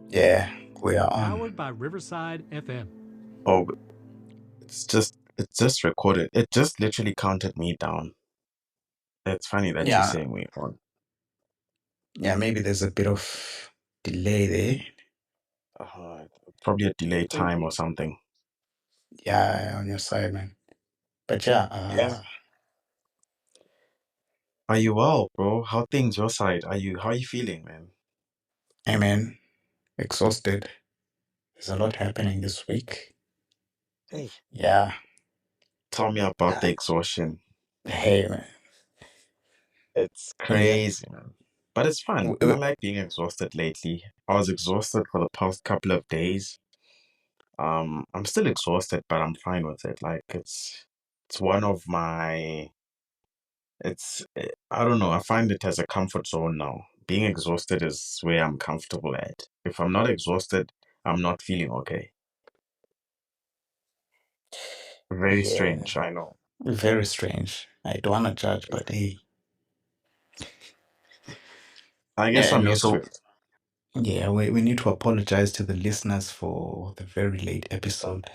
Yeah, we are on. Powered by Riverside FM. Oh, it's just recorded. It just literally counted me down. It's funny that you're Yeah, saying we're on. yeah, maybe there's a bit of delay there. Uh, Probably a delay time or something. Yeah, on your side, man. But yeah, Yeah. Are you well, bro? How things your side? How are you feeling, man? hey man, exhausted. There's a lot happening this week. Hey, Yeah, tell me about the uh, exhaustion. hey man. It's Yeah, crazy, man. But it's fun. w- I w- like being exhausted lately. I was exhausted for the past couple of days. I'm still exhausted, but I'm fine with it. Like it's one of my I don't know, I find it as a comfort zone now. Being exhausted is where I'm comfortable at. If I'm not exhausted, I'm not feeling okay. Very yeah, strange, I know. very strange. I don't want to judge, but hey, I yeah, guess and I'm used to also, it. yeah, we need to apologize to the listeners for the very late episode.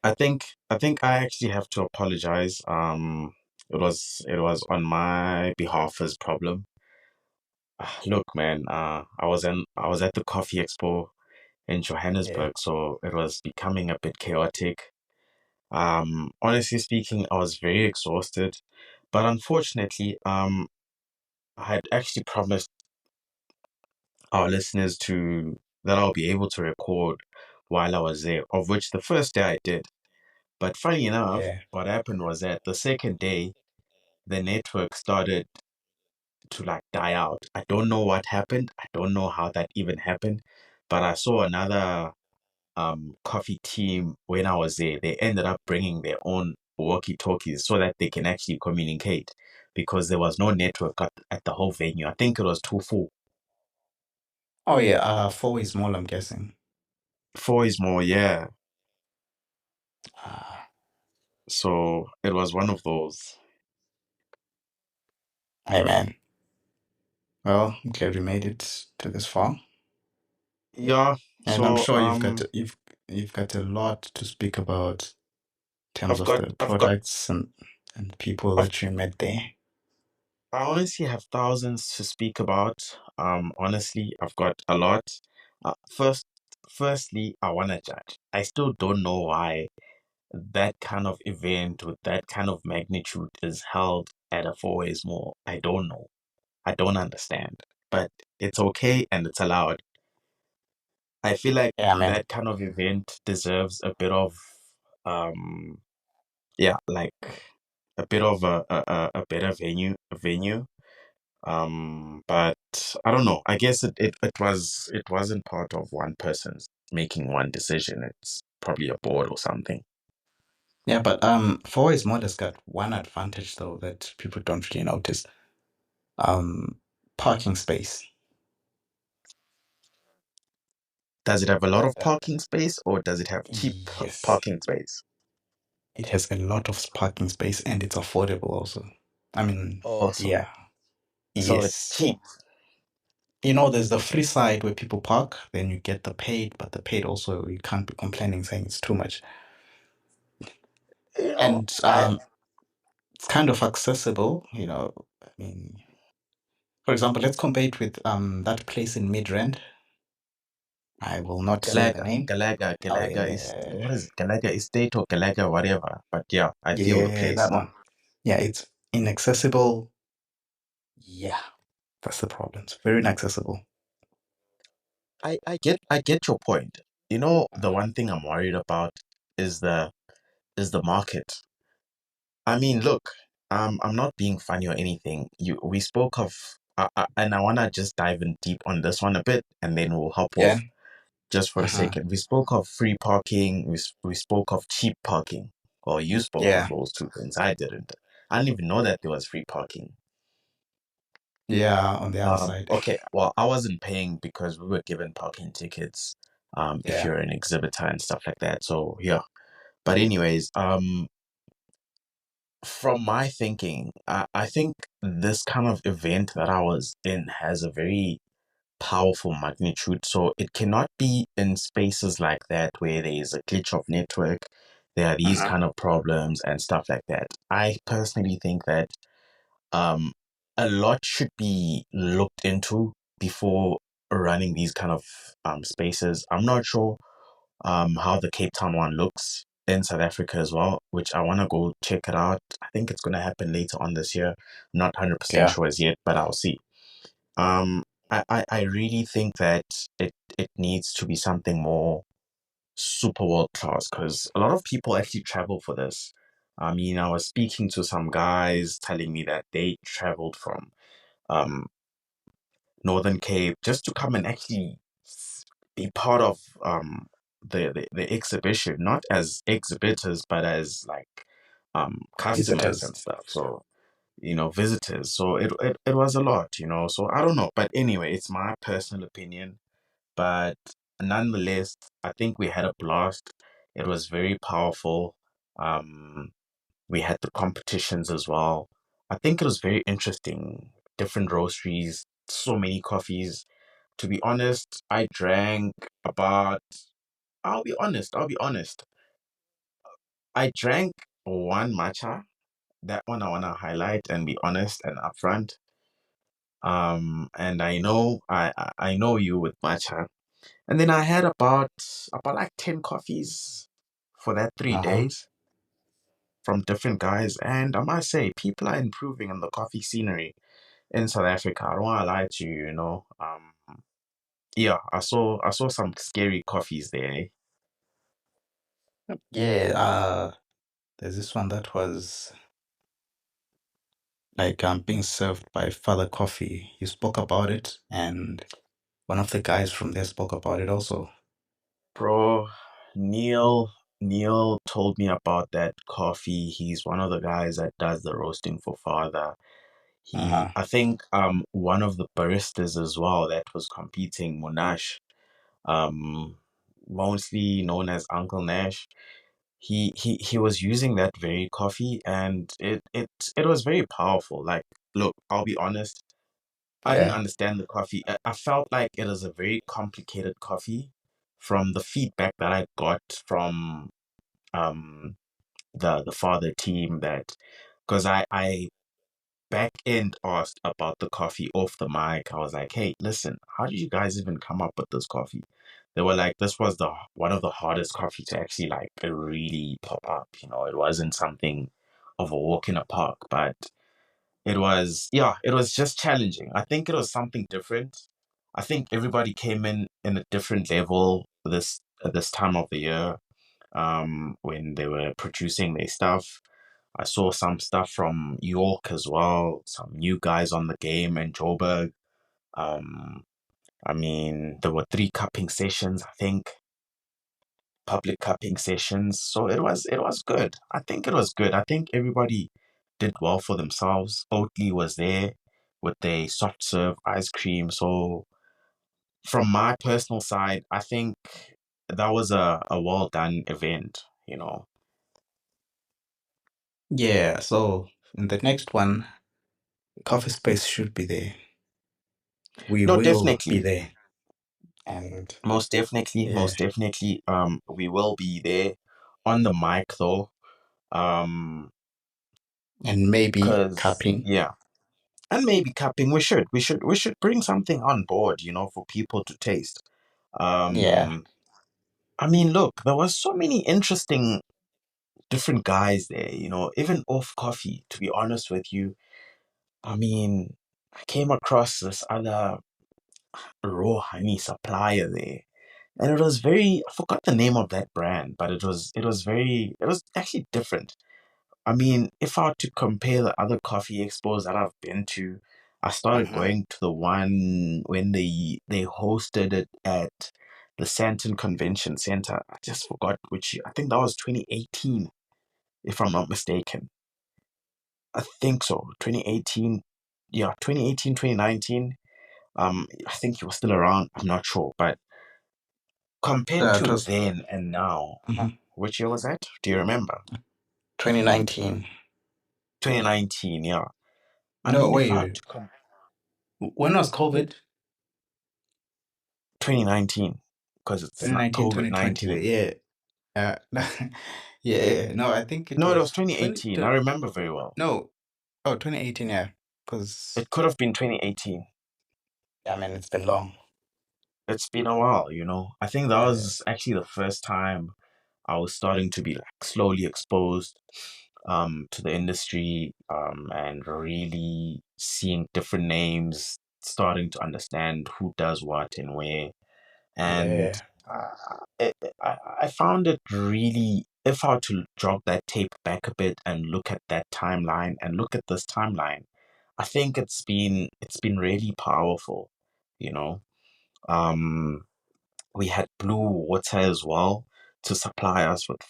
I think I actually have to apologize. It was on my behalf as problem. Look, man, I was at the Coffee Expo in Yeah, Johannesburg, so it was becoming a bit chaotic. Honestly speaking, I was very exhausted, but unfortunately, I had actually promised our listeners to that I'll be able to record while I was there, of which the first day I did. But funny enough, yeah. what happened was that the second day, the network started to like die out. I don't know what happened. I don't know how that even happened, but I saw another coffee team when I was there. They ended up bringing their own walkie-talkies so that they can actually communicate because there was no network at the whole venue. I think it was too full. Oh yeah, Fourways Mall, I'm guessing. Four is more, yeah. Uh, So it was one of those. hey man. Well, I'm glad we made it to this far, Yeah. and I'm So sure you've got a lot to speak about in terms I've of got the I've got products and people I've, that you met there. I honestly have thousands to speak about. Honestly, I've got a lot. Firstly, I want to judge. I still don't know why that kind of event with that kind of magnitude is held at a Fourways Mall. I don't know. I don't understand. But it's okay and it's allowed. I feel like Yeah, man. that kind of event deserves a bit of um yeah, like a bit of a better venue. But I don't know. I guess it wasn't part of one person's making one decision. It's probably a board or something. Yeah, but Fourways Mall has got one advantage though that people don't really notice. Um, Parking space. Does it have a lot of Uh, parking space or does it have cheap yes, parking space? it has a lot of parking space and it's affordable also. I mean, Awesome. yeah, So it's yes. cheap. You know, there's the free side where people park, then you get the paid, but the paid also you can't be complaining saying it's too much. You know, And I it's kind of accessible, you know. I mean, for example, let's compare it with that place in Midrand. I will not say the name. Oh Galaga is yeah, what is it? Galaga Estate or Galaga whatever. But yeah, I feel the yeah, that place. one. Yeah, it's inaccessible. Yeah, that's the problem. It's very inaccessible. I get your point. You know, the one thing I'm worried about is the market. I mean, look, I'm not being funny or anything. We spoke of, and I wanna just dive in deep on this one a bit, and then we'll hop Yeah. off just for a Uh-huh. second. We spoke of free parking. We spoke of cheap parking. Or you spoke of Yeah. those two things. I didn't. I didn't even know that there was free parking. Yeah, on the other side. Okay. Well, I wasn't paying because we were given parking tickets. If Yeah. you're an exhibitor and stuff like that. So yeah. But anyways, from my thinking, I think this kind of event that I was in has a very powerful magnitude. So it cannot be in spaces like that where there is a glitch of network. There are these kind of problems and stuff like that. I personally think that um, a lot should be looked into before running these kind of spaces. I'm not sure how the Cape Town one looks in South Africa as well, which I want to go check it out. I think it's going to happen later on this year. Not 100% Yeah. sure as yet, but I'll see. Um, I really think that it needs to be something more super world class because a lot of people actually travel for this. I mean, I was speaking to some guys telling me that they traveled from um Northern Cape just to come and actually be part of the exhibition, not as exhibitors, but as like customers Visitors. and stuff. So, visitors. So it was a lot. So I don't know. But anyway, it's my personal opinion. But nonetheless, I think we had a blast. It was very powerful. Um, we had the competitions as well. I think it was very interesting. Different roasteries, so many coffees. To be honest, I drank about, I'll be honest. I drank one matcha. That one I want to highlight and be honest and upfront. And I know you with matcha. And then I had about like 10 coffees for that 3 Uh-huh. days from different guys. And I must say, people are improving on the coffee scenery in South Africa. I don't want to lie to you. Yeah, I saw some scary coffees there. Eh? Yeah, there's this one that was like being served by Father Coffee. You spoke about it, and one of the guys from there spoke about it also. Bro, Neil told me about that coffee. He's one of the guys that does the roasting for Father. Uh-huh. I think one of the baristas as well that was competing, Monash, um mostly known as Uncle Nash. He was using that very coffee and it was very powerful. Like, look, I'll be honest, I didn't Yeah. understand the coffee. I felt like it was a very complicated coffee from the feedback that I got from um the father team that because I back end asked about the coffee off the mic. I was like, hey, listen, how did you guys even come up with this coffee? They were like, this was the one of the hardest coffee to actually like really pop up. It wasn't something of a walk in a park, but it was just challenging. I think it was something different. I think everybody came in a different level this at this time of the year, when they were producing their stuff. I saw some stuff from York as well, some new guys on the game in Joburg. Um, I mean, there were 3 cupping sessions, I think, public cupping sessions. So it was good. I think it was good. I think everybody did well for themselves. Oatly was there with their soft serve ice cream. So from my personal side, I think that was a well done event. Yeah, so in the next one, Coffee Space should be there. We No, will be definitely. there. And Most definitely, yeah, most definitely. We will be there on the mic though. Um, and maybe cause cupping. yeah, and maybe cupping. We should bring something on board, for people to taste. Yeah. Um, I mean, look, there was so many interesting different guys there. Even off coffee. To be honest with you, I mean, I came across this other raw honey supplier there. And it was very, I forgot the name of that brand, but it was actually different. I mean, if I were to compare the other coffee expos that I've been to, I started Uh-huh. going to the one when they hosted it at the Santon Convention Center. I just forgot which year. I think that was 2018, if I'm not mistaken. I think so. 2018. Yeah, 2018, 2019. I think he was still around. I'm not sure, but compared It to was then and now, mhm, which year was that? Do you remember? 2019. 2019, yeah. I No, mean, if I had wait. to come When was COVID? 2019, because it's not 2019, COVID 2020. 19. Yeah. Yeah. No, I think it No, it was was 20. 2018. I remember very well. No. Oh, 2018. Yeah. Because, It could have been 2018. I mean, it's been long. It's been a while, you know. I think that Yeah. was actually the first time I was starting to be like slowly exposed to the industry and really seeing different names, starting to understand who does what and where. And Yeah. I found it really, if I were to drop that tape back a bit and look at that timeline and look at this timeline, I think it's been really powerful, you know. Um, we had Blue Water as well to supply us with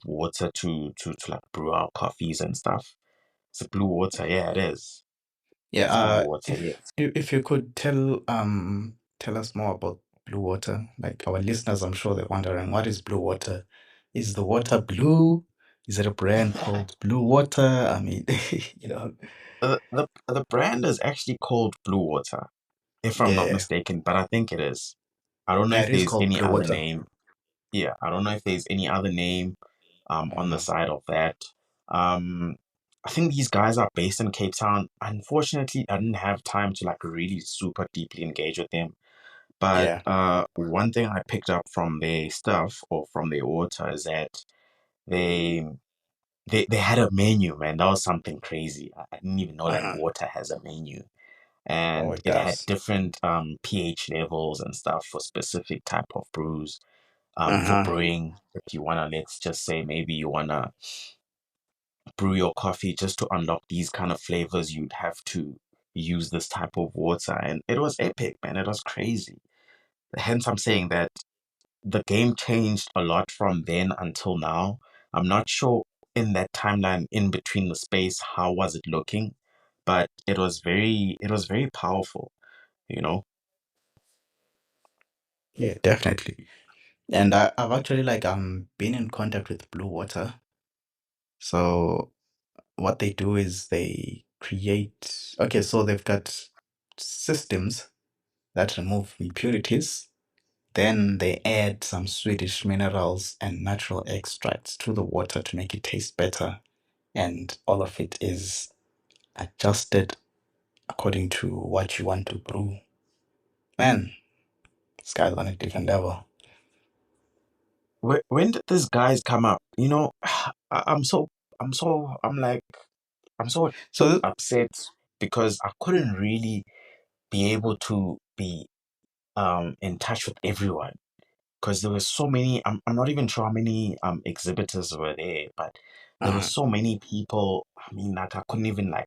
water to like brew our coffees and stuff. It's Blue Water, yeah, it is. Yeah. It's Blue Water, If yes. if you could tell us more about blue water, like our listeners, I'm sure they're wondering, what is blue water? Is the water blue? Is it a brand called Blue Water? I mean, you know, The brand is actually called Blue Water, if I'm not yeah. mistaken, but I think it is. I don't know Yeah, if it is there's called any Blue other Water. name. Yeah, I don't know if there's any other name on the Uh-huh. side of that. Um, I think these guys are based in Cape Town. Unfortunately, I didn't have time to like really super deeply engage with them. But Yeah. one thing I picked up from their stuff or from their water is that they they had a menu, man. That was something crazy. I didn't even know that Uh-huh. water has a menu, Oh, and it it had does. different pH levels and stuff for specific type of brews. For Uh-huh. brewing, if you wanna, let's just say maybe you wanna brew your coffee just to unlock these kind of flavors, you'd have to use this type of water, and it was epic, man. It was crazy. Hence, I'm saying that the game changed a lot from then until now. I'm not sure in that timeline in between the space, how was it looking, but it was very powerful, you know. Yeah, definitely. And I've actually like been in contact with Blue Water. So what they do is they create, okay, so they've got systems that remove impurities. Then they add some Swedish minerals and natural extracts to the water to make it taste better. And all of it is adjusted according to what you want to brew. Man, this guy's on a different level. When did these guys come up? You know, I'm like, I'm so So, upset because I couldn't really be able to be in touch with everyone because there were so many. I'm not even sure how many exhibitors were there, but there were uh, so many people. I mean, like I couldn't even like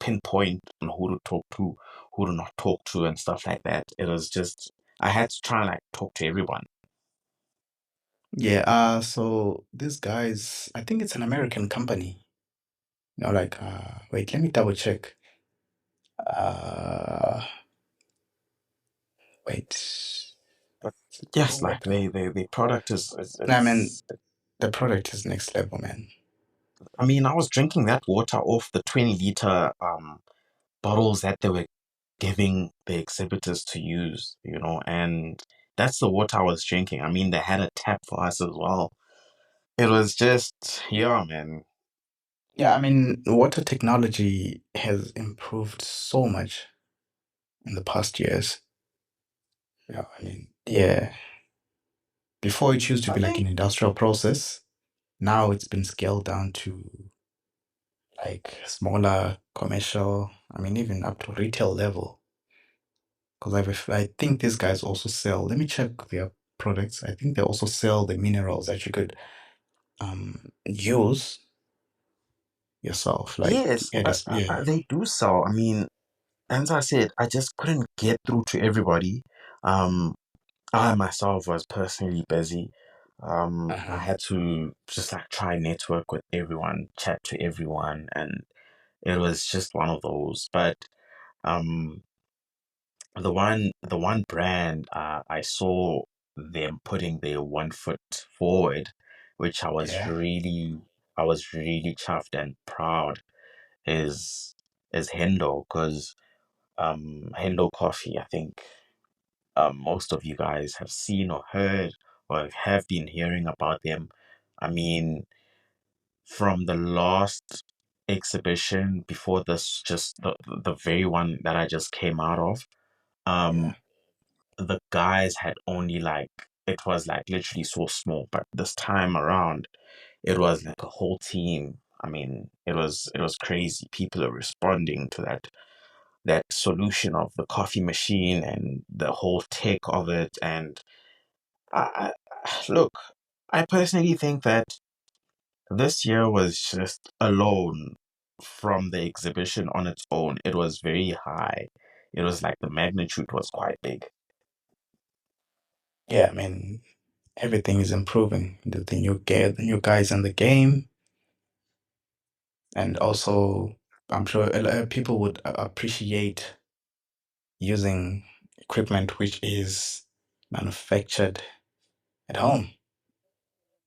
pinpoint on who to talk to, who to not talk to, and stuff like that. It was just I had to try and like talk to everyone. yeah, so this guy's, I think it's an American company. Like, wait, let me double check. Uh, wait, But is it Blue yes, like Water? the product is No, I mean, it's. the product is next level, man. I mean, I was drinking that water off the 20-liter bottles that they were giving the exhibitors to use, you know, and that's the water I was drinking. I mean, they had a tap for us as well. It was just, yeah, man. Yeah, I mean, water technology has improved so much in the past years. Yeah, I mean, yeah. Before it used to I be like think, an industrial process. Now it's been scaled down to like smaller commercial, I mean, even up to retail level. Because I think these guys also sell, let me check their products. I think they also sell the minerals that you could use yourself. Like, yes, yeah, that's, yeah. they do sell. I mean, as I said, I just couldn't get through to everybody. Um, I myself was personally busy. I Uh-huh. had to just like try network with everyone, chat to everyone, and it was just one of those. But um, the one brand I saw them putting their 1 foot forward, which Yeah. I was really chuffed and proud is Hendo because Hendo Coffee, I think. most of you guys have seen or heard or have been hearing about them. I mean, from the last exhibition before this, just the very one that I just came out of, Yeah. um, the guys had only like it was like literally so small, but this time around it was like a whole team. I mean, it was crazy. People are responding to that solution of the coffee machine and the whole tech of it. And look, I personally think that this year was just alone from the exhibition on its own. It was very high. It was like the magnitude was quite big. Yeah, I mean, everything is improving. The new guys in the game, and also I'm sure a lot of people would appreciate using equipment which is manufactured at home.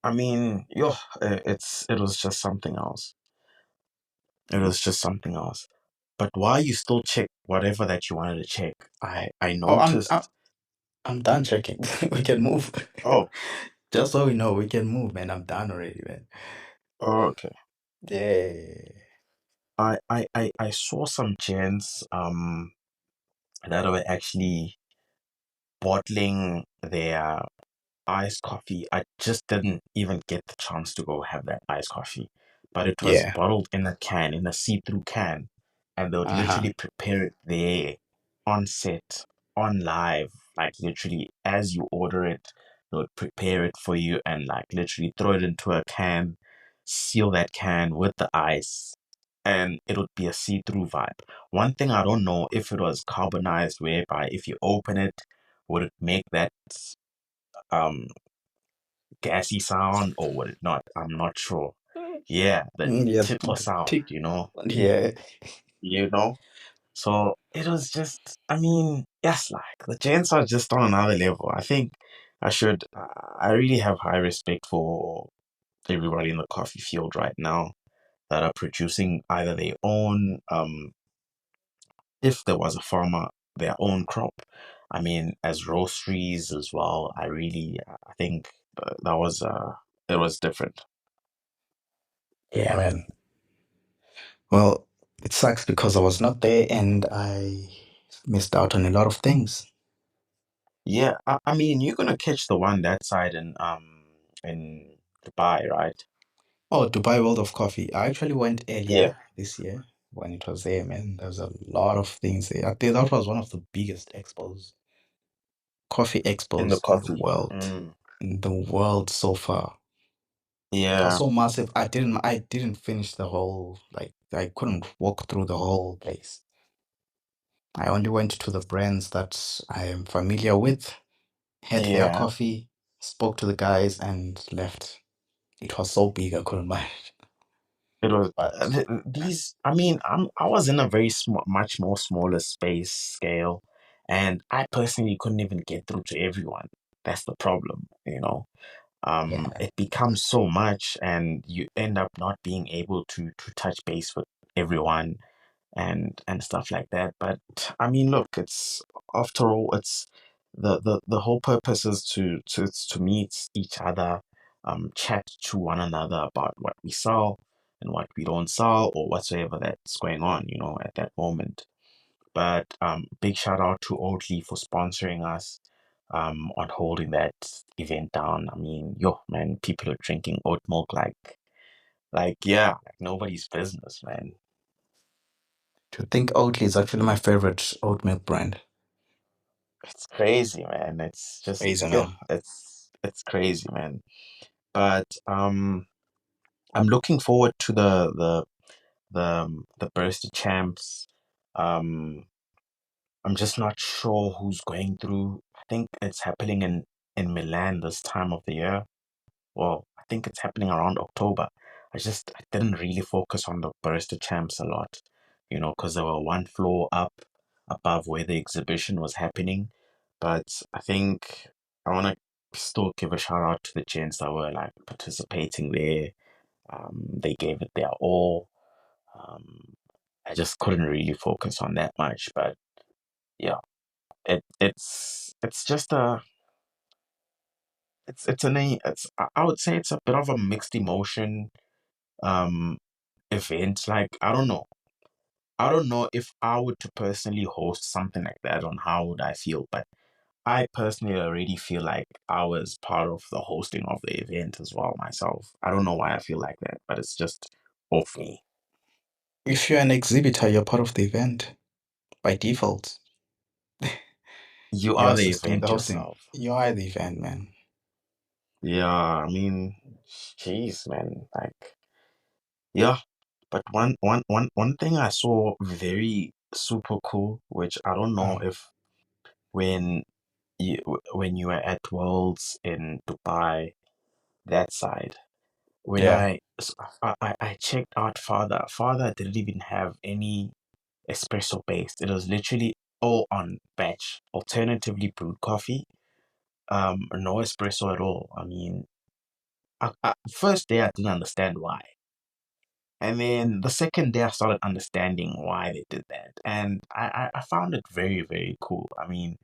I mean, it was just something else. It was just something else. But while you still check whatever that you wanted to check, I Oh, noticed. I'm done checking. We can move. Oh, Just so we know, we can move, man. I'm done already, man. okay. Yeah. I saw some gents that were actually bottling their iced coffee. I just didn't even get the chance to go have that iced coffee, but it was Yeah. bottled in a can, in a see-through can, and they would Uh-huh. literally prepare it there on set, on live, like literally as you order it, they would prepare it for you and like literally throw it into a can, seal that can with the ice, and it would be a see-through vibe. One thing I don't know if it was carbonized, whereby if you open it, would it make that um gassy sound or would it not? I'm not sure. Yeah, the Yeah. tickler sound, Tick. Yeah. you know. So it was just, I mean, yes, like the gents are just on another level. I think I should, I really have high respect for everybody in the coffee field right now that are producing either their own, if there was a farmer, their own crop. I mean, as roasteries as well. I really, I think that was, it was different. Yeah, man. Well, it sucks because I was not there and I missed out on a lot of things. Yeah, I mean, you're gonna catch the one that side in Dubai, right? Oh, Dubai World of Coffee. I actually went Yeah, earlier this year when it was there, man. There was a lot of things there. I think that was one of the biggest expos, coffee in the expos coffee. Mm, in the world so far. It was yeah, so massive. I didn't finish the whole, like, I couldn't walk through the whole place. I only went to the brands that I am familiar with, had their yeah. coffee, spoke to the guys, and left. It was so big I couldn't manage. It was But these. I mean, I was in a very small, much more smaller space scale, and I personally couldn't even get through to everyone. That's the problem, you know. yeah, It becomes so much, and you end up not being able to touch base with everyone and stuff like that. But I mean, look, it's after all, it's the whole purpose is to meet each other, chat to one another about what we sell and what we don't sell or whatsoever that's going on, at that moment. But big shout out to Oatly for sponsoring us. On holding that event down. I mean, yo, man, people are drinking oat milk yeah, like nobody's business, man. to think Oatly is actually my favorite oat milk brand. It's crazy, man. It's just Crazy, yeah, man. it's crazy, man. But I'm looking forward to the Bursty Champs. Um, I'm just not sure who's going through. I think it's happening in Milan this time of the year. Well, I think it's happening around October. I didn't really focus on the Barista Champs a lot, because they were one floor up above where the exhibition was happening. But I think I want to still give a shout out to the gents that were like participating there. They gave it their all. Um, I just couldn't really focus on that much, but yeah, it's just a it's an it's I would say it's a bit of a mixed emotion um event. Like I don't know if I were to personally host something like that on how would I feel, but I personally already feel like I was part of the hosting of the event as well myself. I don't know why I feel like that, but it's just off me. If you're an exhibitor, you're part of the event by default. You You're are the assisting the event hosting. yourself. You are the event, man. Yeah, I mean, jeez, man. Like, yeah. But one thing I saw very super cool, which I don't know Um, if when when you were at Worlds in Dubai, that side, when yeah, I checked out Father didn't even have any espresso based. It was literally all on batch, alternatively brewed coffee. No espresso at all. I mean, first day I didn't understand why. And then the second day I started understanding why they did that. And I found it very, very cool. I mean,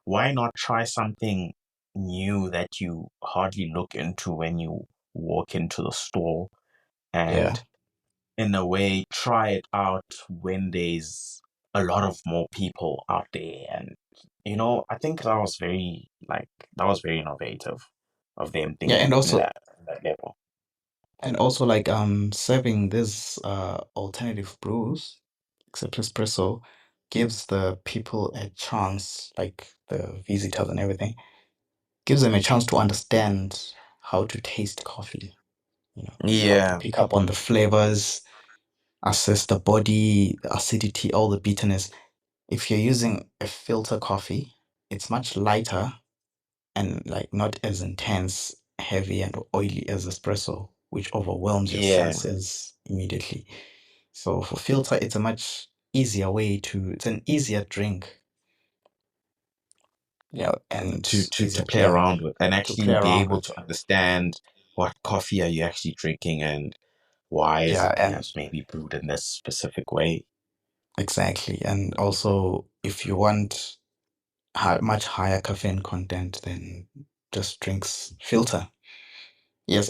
why not try something new that you hardly look into when you walk into the store yeah, and in a way try it out when there's a lot of more people out there. And I think that was very innovative of them yeah, thinking in that level. and also like serving this alternative brews, except espresso, gives the people a chance, like the visitors and everything, gives them a chance to understand how to taste coffee, how to Yeah, pick up on the flavors, assess the body, the acidity, all the bitterness. If you're using a filter coffee, it's much lighter and like not as intense, heavy and oily as espresso, which overwhelms your yeah. senses immediately. So for filter, it's a much easier way it's an easier drink, and To easier, play yeah, around with and to play actually be around able with. to understand what coffee are you actually drinking and why is Yeah, it and perhaps maybe brewed in this specific way. exactly. And also, if you want much higher caffeine content, then just drinks filter. Yes,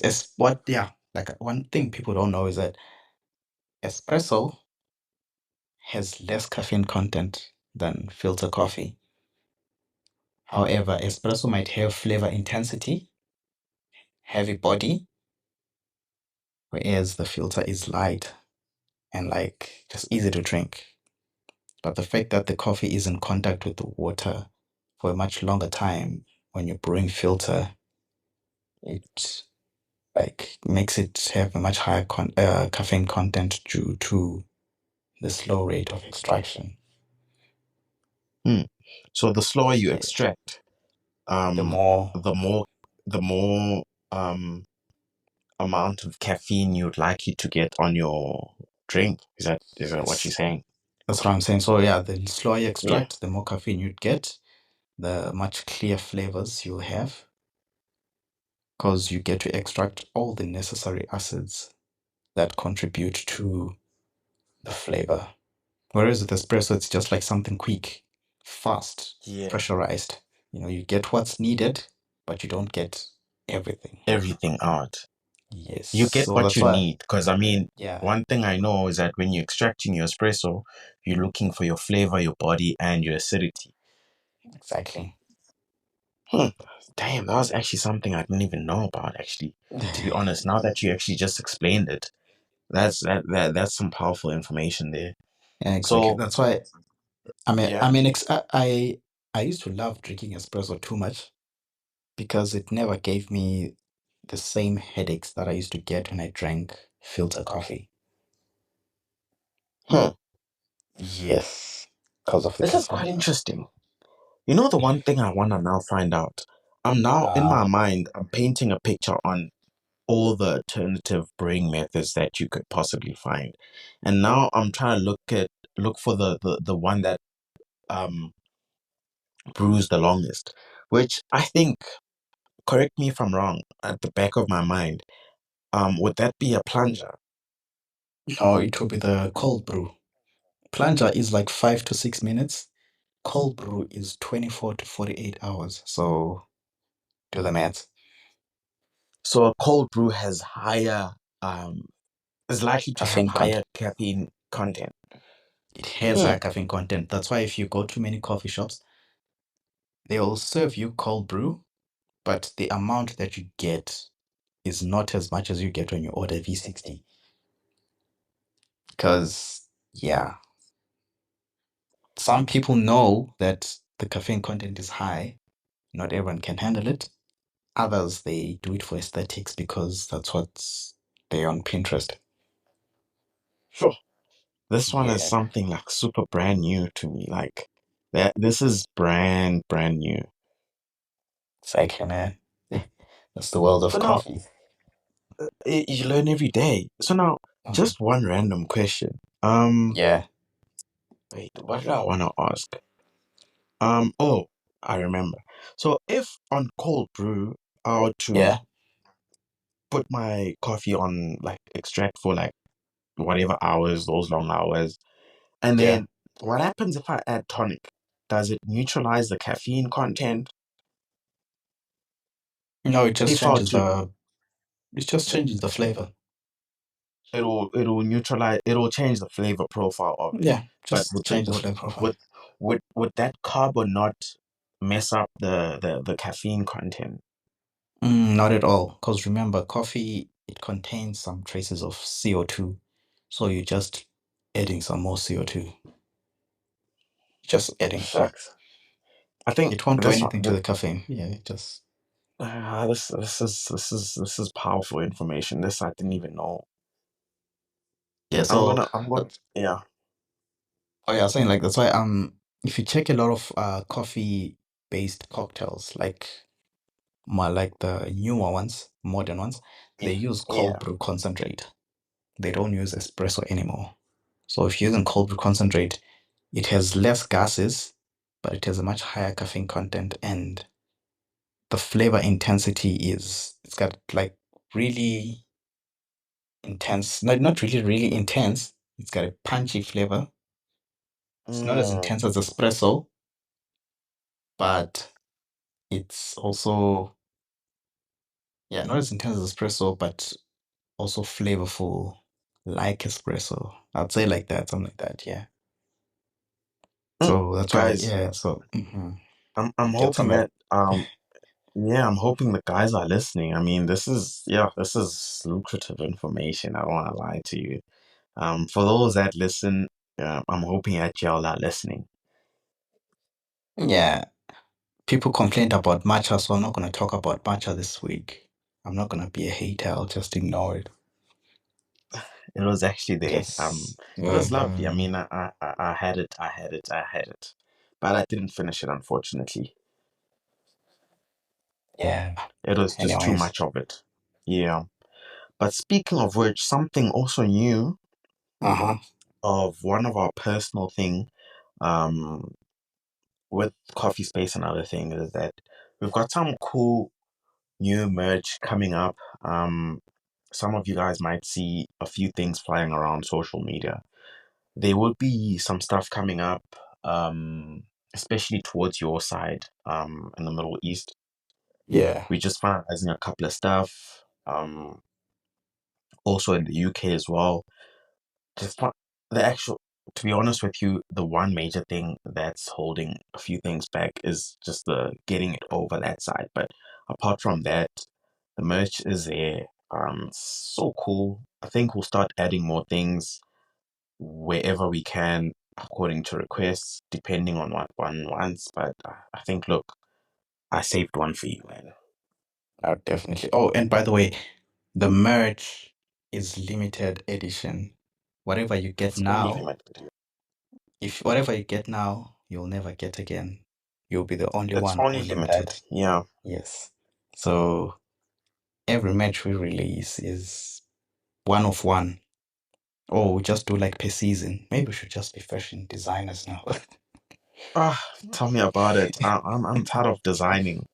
yeah, like one thing people don't know is that espresso has less caffeine content than filter coffee. However, espresso might have flavor intensity, heavy body, whereas the filter is light and like just easy to drink. But the fact that the coffee is in contact with the water for a much longer time when you're brewing filter, it like makes it have a much higher caffeine content due to the slow rate of extraction. Hmm. So the slower you Yeah, extract, the um, more, the more the more amount of caffeine you'd likely to get on your drink. Is that what you're yes, saying? that's what I'm saying. So yeah, the slower you Yeah. extract, the more caffeine you'd get, the much clear flavors you'll have, because you get to extract all the necessary acids that contribute to the flavor. Whereas with espresso, it's just like something quick, fast, Yeah. pressurized. You get what's needed, but you don't get everything. Everything out. Yes. You get So what that's you why, need. Because, I mean, yeah, one thing I know is that when you're extracting your espresso, you're looking for your flavor, your body, and your acidity. exactly. Hmm. Damn, that was actually something I didn't even know about, actually. To be honest, now that you actually just explained it, that's some powerful information there. Yeah, exactly. So, That's why yeah. I used to love drinking espresso too much because it never gave me the same headaches that I used to get when I drank filter coffee. Hmm. Yes, because of the This is quite caffeine. interesting. You know, the one thing I want to now find out, I'm now in my Uh, mind, I'm painting a picture on all the alternative brewing methods that you could possibly find. And now I'm trying to look for the one that um brews the longest, which I think, correct me if I'm wrong, at the back of my mind, would that be a plunger? no, it will be the cold brew. Plunger is like 5 to 6 minutes. cold brew is 24 to 48 hours. So do the maths. So a cold brew has higher, is likely to have Caffeine higher content. caffeine content. It has Hmm. high caffeine content. That's why if you go to many coffee shops, they'll serve you cold brew, but the amount that you get is not as much as you get when you order V60. Because, yeah, some people know that the caffeine content is high. Not everyone can handle it. Others, they do it for aesthetics because that's what's there on Pinterest. Sure. This one is Yeah, something like super brand new to me. Like that, this is brand new. exactly, man. That's the world So of now coffee. you learn every day. So now, Mhm. just one random question. Yeah, Wait, what did I want to ask? Oh, I remember. So if on cold brew, I were to yeah, put my coffee on like extract for like whatever hours, those long hours, and yeah. then what happens if I add tonic? Does it neutralize the caffeine content? No, it just If I were changes to, the it just changes the flavor. it'll neutralize, it'll change the flavor profile of it. Yeah, But just change the flavor profile. would would that carb or not mess up the caffeine content? Not at all, because remember, coffee it contains some traces of CO2, so you're just adding some more CO2. Just adding, yeah. Shucks. I think It won't do this anything to the caffeine. Yeah, it just this is powerful information. This I didn't even know. yeah. So I'm gonna yeah. oh yeah, I was saying like that's why if you check a lot of coffee based cocktails more like the newer ones, modern ones, they use cold Yeah. brew concentrate. They don't use espresso anymore. So if you're using cold brew concentrate, it has less gases, but it has a much higher caffeine content, and the flavor intensity is it's got like really intense, not really, really intense. It's got a punchy flavor. It's not as Mm, intense as espresso, but it's also, yeah, not as intense as espresso, but also flavorful like espresso. I'd say like that, something like that, yeah. mm. So that's why, Guys, yeah, so I'm get hoping some help. that yeah, I'm hoping the guys are listening. I mean, this is lucrative information. I don't want to lie to you. For those that listen, I'm hoping that y'all are listening. Yeah, people complained about matcha, so I'm not going to talk about matcha this week. I'm not going to be a hater, I'll just ignore it. It was actually there. Just, It was lovely. I mhm. mean, I had it, I had it, but I didn't finish it, unfortunately. Yeah, It was just too anyways. much of it. Yeah. But speaking of which, something also new Uh-huh. of one of our personal thing, um, with Coffee Space and other things is that we've got some cool new merch coming up. Some of you guys might see a few things flying around social media. There will be some stuff coming up, especially towards your side, in the Middle East. Yeah, We're just finalizing a couple of stuff. Also in the UK as well. Just the actual, to be honest with you, the one major thing that's holding a few things back is just the getting it over that side. But apart from that, the merch is there. So cool. I think we'll start adding more things wherever we can, according to requests, depending on what one wants. But I think, look, I saved one for you, man. definitely. Oh, and by the way, the merch is limited edition. Whatever you get It's only now, limited. if whatever you get now, you'll never get again. You'll be the only It's one only owning limited. that. Yeah. Yes. So every match we release is one of one. Or we just do like per season. Maybe we should just be fashion designers now. Ah, tell me about it. I'm tired of designing.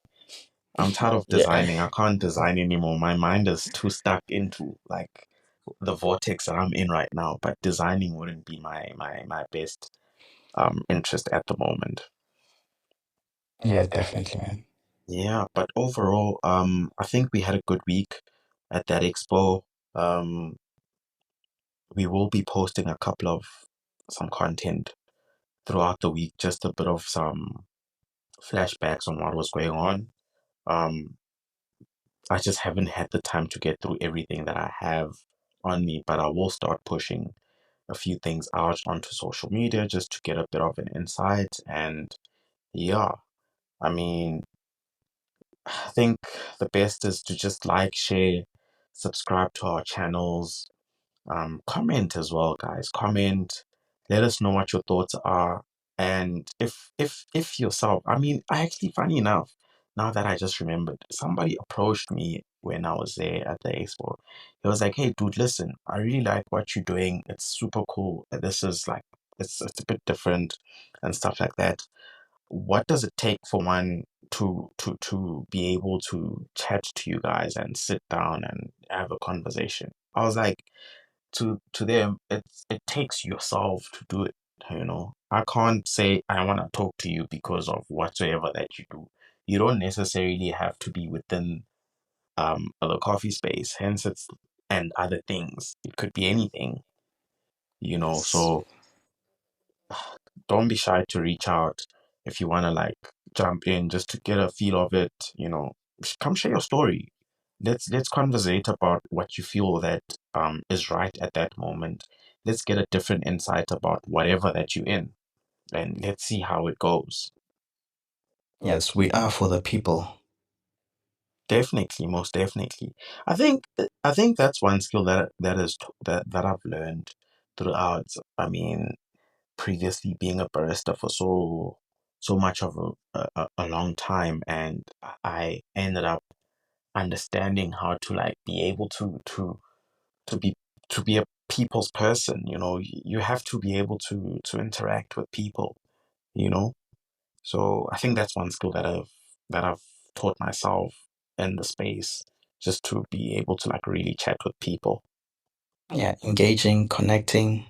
I'm tired of Yeah. designing. I can't design anymore. My mind is too stuck into like the vortex that I'm in right now. But designing wouldn't be my best interest at the moment. Yeah, definitely, man. Yeah, but overall, I think we had a good week at that expo. Um, we will be posting a couple of some content throughout the week, just a bit of some flashbacks on what was going on. Um, I just haven't had the time to get through everything that I have on me, but I will start pushing a few things out onto social media just to get a bit of an insight. And yeah, I mean, I think the best is to just like, share, subscribe to our channels, comment as well, guys. Comment, let us know what your thoughts are. And if yourself, I mean, I actually, funny enough, now that I just remembered, somebody approached me when I was there at the expo. He was like, "Hey, dude, listen, I really like what you're doing. It's super cool. This is like, it's a bit different and stuff like that. What does it take for one to be able to chat to you guys and sit down and have a conversation?" I was like, to them, it takes yourself to do it. I can't say I want to talk to you because of whatsoever that you do. You don't necessarily have to be within the coffee space, hence it's and other things. It could be anything. Yes. So don't be shy to reach out if you want to like jump in just to get a feel of it. Come share your story. Let's conversate about what you feel that is right at that moment. Let's get a different insight about whatever that you're in, and let's see how it goes. Yes, we are for the people. Definitely, most definitely. I think that's one skill that I've learned throughout. I mean, previously being a barista for so much of a long time, and I ended up understanding how to like be able to be to be a people's person. You have to be able to interact with people. you know so I think that's one skill that I've taught myself in the space, just to be able to like really chat with people. Yeah, engaging, connecting,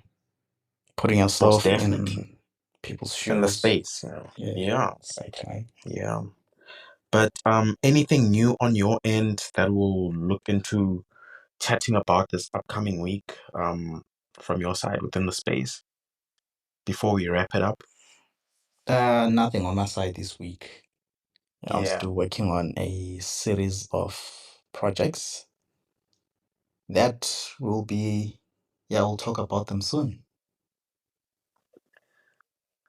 putting Most yourself definitely. in people's In the shoes. space. Yeah, Yeah. exactly. Yeah. But anything new on your end that we'll look into chatting about this upcoming week, from your side within the space before we wrap it up? Nothing on my side this week. I'm Yeah. still working on a series of projects that will be, yeah, we'll talk about them soon.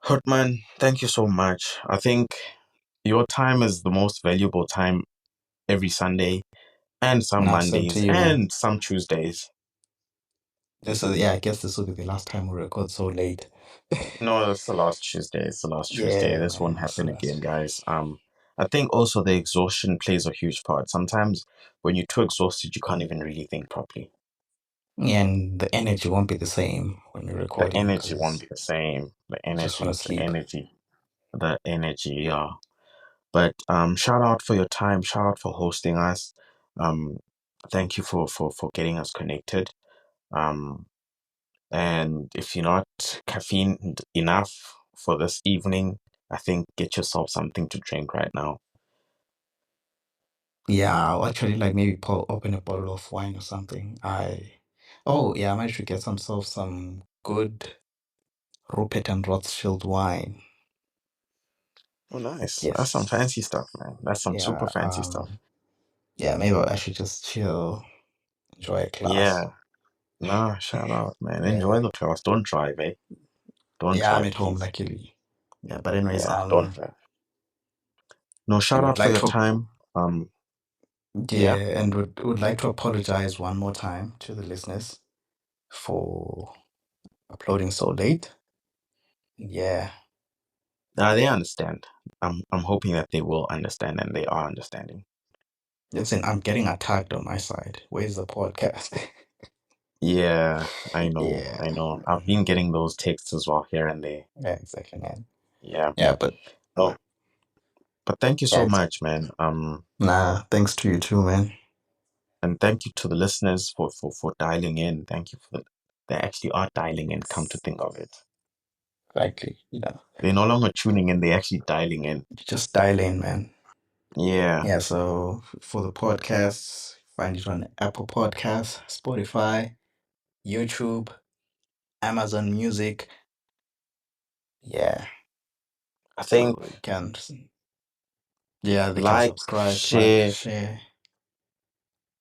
Hotman, thank you so much. I think your time is the most valuable time every Sunday and some Now, same to Mondays you, man. and some Tuesdays. Yeah, I guess this will be the last time we record so late. No, that's the last Tuesday. It's the last Tuesday. Yeah, This won't man. happen So again, that's, guys. I think also the exhaustion plays a huge part. Sometimes when you're too exhausted, you can't even really think properly. yeah, and the energy won't be the same when you're The recording energy won't because be the same. The you just want to energy, the sleep. energy, the energy. Yeah. But shout out for your time. Shout out for hosting us. Um, thank you for getting us connected. Um, and if you're not caffeined enough for this evening, I think get yourself something to drink right now. Yeah, I'll actually like maybe open a bottle of wine or something. Oh yeah, I might should get some good Rupert and Rothschild wine. Oh, nice. That's some Yes. fancy stuff, man. That's some super Yeah. fancy stuff. Yeah, maybe I should just chill, enjoy a class. Yeah. Nah, shout out, man. Yeah. Enjoy the class. Don't drive, eh? Don't Yeah, I'm drive, at home please. luckily. Yeah, but anyways, Yeah, don't drive. No, and shout would out for like your to time. Yeah. yeah, and would like to apologize one more time to the listeners for uploading so late. Yeah. They understand. I'm hoping that they will understand, and they are understanding. Listen, I'm getting attacked on my side. Where's the podcast? Yeah, I know. Yeah. I know. I've been getting those texts as well here and there. Yeah, exactly, man. Yeah. Yeah, but No, but thank you yeah, so much, man. nah, thanks to you too, man. And thank you to the listeners for dialing in. Thank you for they actually are dialing in. Come to think of it. Likely, They're no longer tuning in, they're actually dialing in. just dial in, man. Yeah. Yeah, so for the podcasts, find it on Apple Podcasts, Spotify, YouTube, Amazon Music. Yeah, I so think you can, yeah, they can like, subscribe, like, share, share,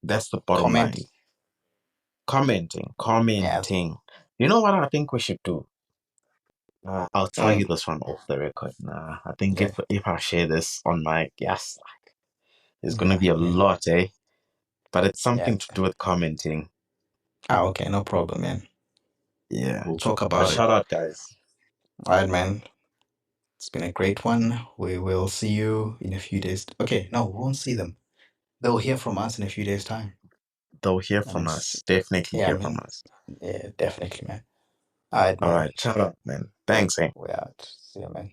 that's the bottom comment. line. Commenting. Yeah, You know what I think we should do? I'll tell you mm, this one off the record. Nah, I think yeah, if I share this on my yes, it's gonna yeah, be a yeah, lot, eh? But it's yeah. something to do with commenting. Ah, okay, no problem, man. Yeah. We'll talk But about it. shout out, guys. All right, man. It's been a great one. We will see you in a few days. Okay, no, we won't see them. They'll hear from us in a few days' time. They'll hear I from mean, us. Definitely yeah, I hear from mean, us. yeah, definitely, man. All right, All man. right. Shout out, man. Thanks, eh? We're out. See you, man.